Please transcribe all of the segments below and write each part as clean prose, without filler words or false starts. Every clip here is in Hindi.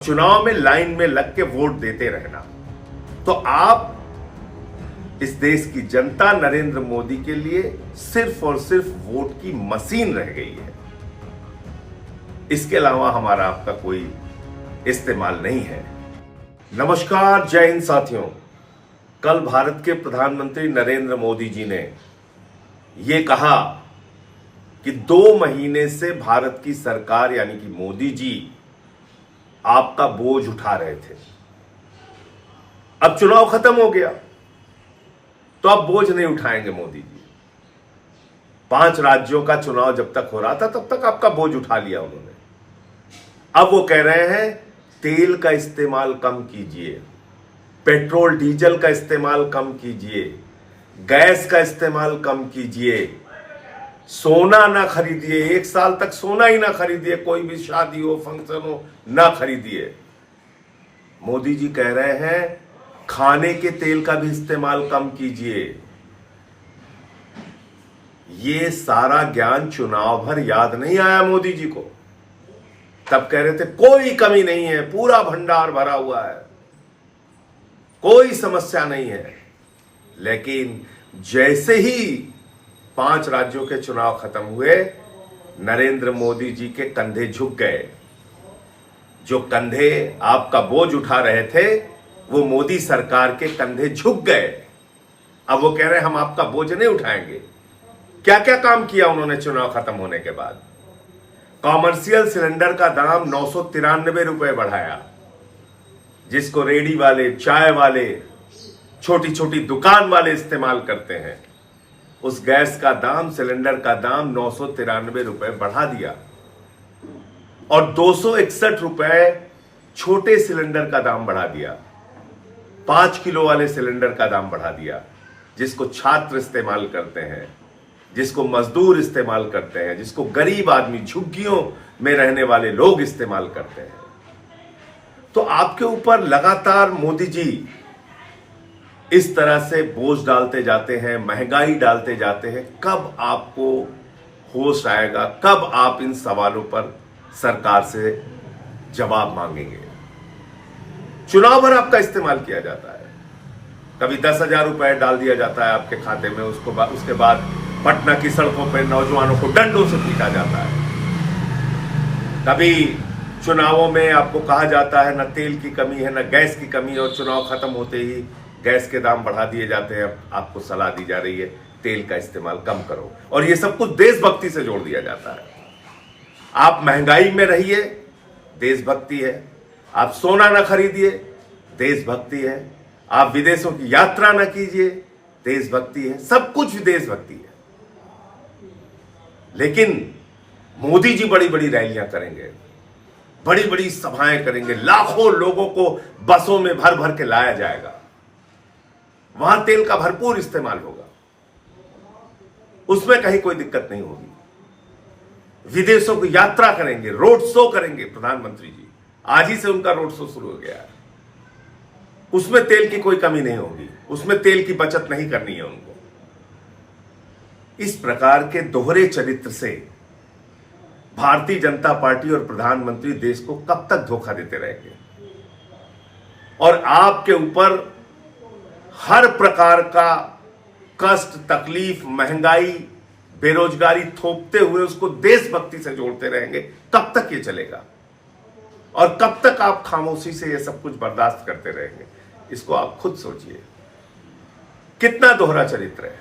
चुनाव में लाइन में लग के वोट देते रहना। तो आप इस देश की जनता नरेंद्र मोदी के लिए सिर्फ और सिर्फ वोट की मशीन रह गई है। इसके अलावा हमारा आपका कोई इस्तेमाल नहीं है। नमस्कार, जय हिंद साथियों। कल भारत के प्रधानमंत्री नरेंद्र मोदी जी ने यह कहा कि 2 महीने से भारत की सरकार यानी कि मोदी जी आपका बोझ उठा रहे थे। अब चुनाव खत्म हो गया तो अब बोझ नहीं उठाएंगे मोदी जी। 5 राज्यों का चुनाव जब तक हो रहा था तब तक आपका बोझ उठा लिया उन्होंने। अब वो कह रहे हैं तेल का इस्तेमाल कम कीजिए, पेट्रोल डीजल का इस्तेमाल कम कीजिए, गैस का इस्तेमाल कम कीजिए, सोना ना खरीदिए, 1 साल तक सोना ही ना खरीदिए, कोई भी शादी हो फंक्शन हो ना खरीदिए। मोदी जी कह रहे हैं खाने के तेल का भी इस्तेमाल कम कीजिए। ये सारा ज्ञान चुनाव भर याद नहीं आया मोदी जी को। तब कह रहे थे कोई कमी नहीं है, पूरा भंडार भरा हुआ है, कोई समस्या नहीं है। लेकिन जैसे ही 5 राज्यों के चुनाव खत्म हुए, नरेंद्र मोदी जी के कंधे झुक गए। जो कंधे आपका बोझ उठा रहे थे वो मोदी सरकार के कंधे झुक गए। अब वो कह रहे हैं हम आपका बोझ नहीं उठाएंगे। क्या क्या काम किया उन्होंने चुनाव खत्म होने के बाद? कॉमर्शियल सिलेंडर का दाम 993 रुपए बढ़ाया, जिसको रेडी वाले, चाय वाले, छोटी छोटी दुकान वाले इस्तेमाल करते हैं। उस गैस का दाम, सिलेंडर का दाम 993 रुपए बढ़ा दिया और 261 रुपए छोटे सिलेंडर का दाम बढ़ा दिया। 5 किलो वाले सिलेंडर का दाम बढ़ा दिया, जिसको छात्र इस्तेमाल करते हैं, जिसको मजदूर इस्तेमाल करते हैं, जिसको गरीब आदमी, झुग्गियों में रहने वाले लोग इस्तेमाल करते हैं। तो आपके ऊपर लगातार मोदी जी इस तरह से बोझ डालते जाते हैं, महंगाई डालते जाते हैं। कब आपको होश आएगा? कब आप इन सवालों पर सरकार से जवाब मांगेंगे? चुनाव भर आपका इस्तेमाल किया जाता है। कभी 10,000 रुपए डाल दिया जाता है आपके खाते में, उसके बाद पटना की सड़कों पर नौजवानों को डंडों से पीटा जाता है। कभी चुनावों में आपको कहा जाता है न तेल की कमी है, न गैस की कमी है, और चुनाव खत्म होते ही गैस के दाम बढ़ा दिए जाते हैं। आपको सलाह दी जा रही है तेल का इस्तेमाल कम करो, और ये सब कुछ देशभक्ति से जोड़ दिया जाता है। आप महंगाई में रहिए, देशभक्ति है। आप सोना ना खरीदिए, देशभक्ति है। आप विदेशों की यात्रा ना कीजिए, देशभक्ति है। सब कुछ देशभक्ति है। लेकिन मोदी जी बड़ी बड़ी रैलियां करेंगे, बड़ी बड़ी सभाएं करेंगे, लाखों लोगों को बसों में भर भर के लाया जाएगा, वहां तेल का भरपूर इस्तेमाल होगा, उसमें कहीं कोई दिक्कत नहीं होगी। विदेशों की यात्रा करेंगे, रोड शो करेंगे प्रधानमंत्री जी। आज ही से उनका रोड शो शुरू हो गया है। उसमें तेल की कोई कमी नहीं होगी, उसमें तेल की बचत नहीं करनी है उनको। इस प्रकार के दोहरे चरित्र से भारतीय जनता पार्टी और प्रधानमंत्री देश को कब तक धोखा देते रहेंगे? और आपके ऊपर हर प्रकार का कष्ट, तकलीफ, महंगाई, बेरोजगारी थोपते हुए उसको देशभक्ति से जोड़ते रहेंगे। कब तक ये चलेगा? और कब तक आप खामोशी से ये सब कुछ बर्दाश्त करते रहेंगे? इसको आप खुद सोचिए। कितना दोहरा चरित्र है।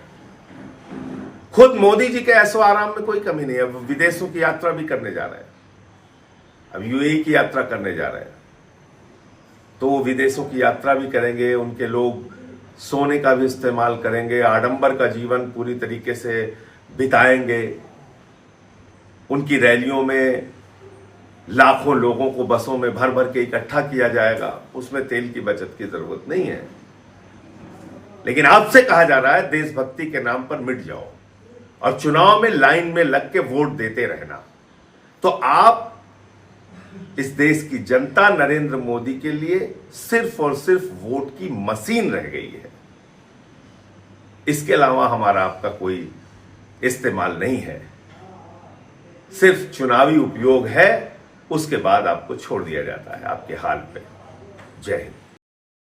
खुद मोदी जी के ऐशो आराम में कोई कमी नहीं है। अब विदेशों की यात्रा भी करने जा रहे हैं, अब यूएई की यात्रा करने जा रहे हैं, तो विदेशों की यात्रा भी करेंगे। उनके लोग सोने का भी इस्तेमाल करेंगे, आडंबर का जीवन पूरी तरीके से बिताएंगे। उनकी रैलियों में लाखों लोगों को बसों में भर भर के इकट्ठा किया जाएगा। उसमें तेल की बचत की जरूरत नहीं है। लेकिन आपसे कहा जा रहा है देशभक्ति के नाम पर मिट जाओ और चुनाव में लाइन में लग के वोट देते रहना। तो आप इस देश की जनता नरेंद्र मोदी के लिए सिर्फ और सिर्फ वोट की मशीन रह गई है। इसके अलावा हमारा आपका कोई इस्तेमाल नहीं है। सिर्फ चुनावी उपयोग है उसके बाद आपको छोड़ दिया जाता है आपके हाल पे। जय हिंद।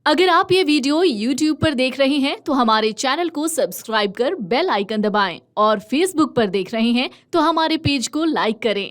अगर आप ये वीडियो YouTube पर देख रहे हैं तो हमारे चैनल को सब्सक्राइब कर बेल आइकन दबाएं और Facebook पर देख रहे हैं तो हमारे पेज को लाइक करें।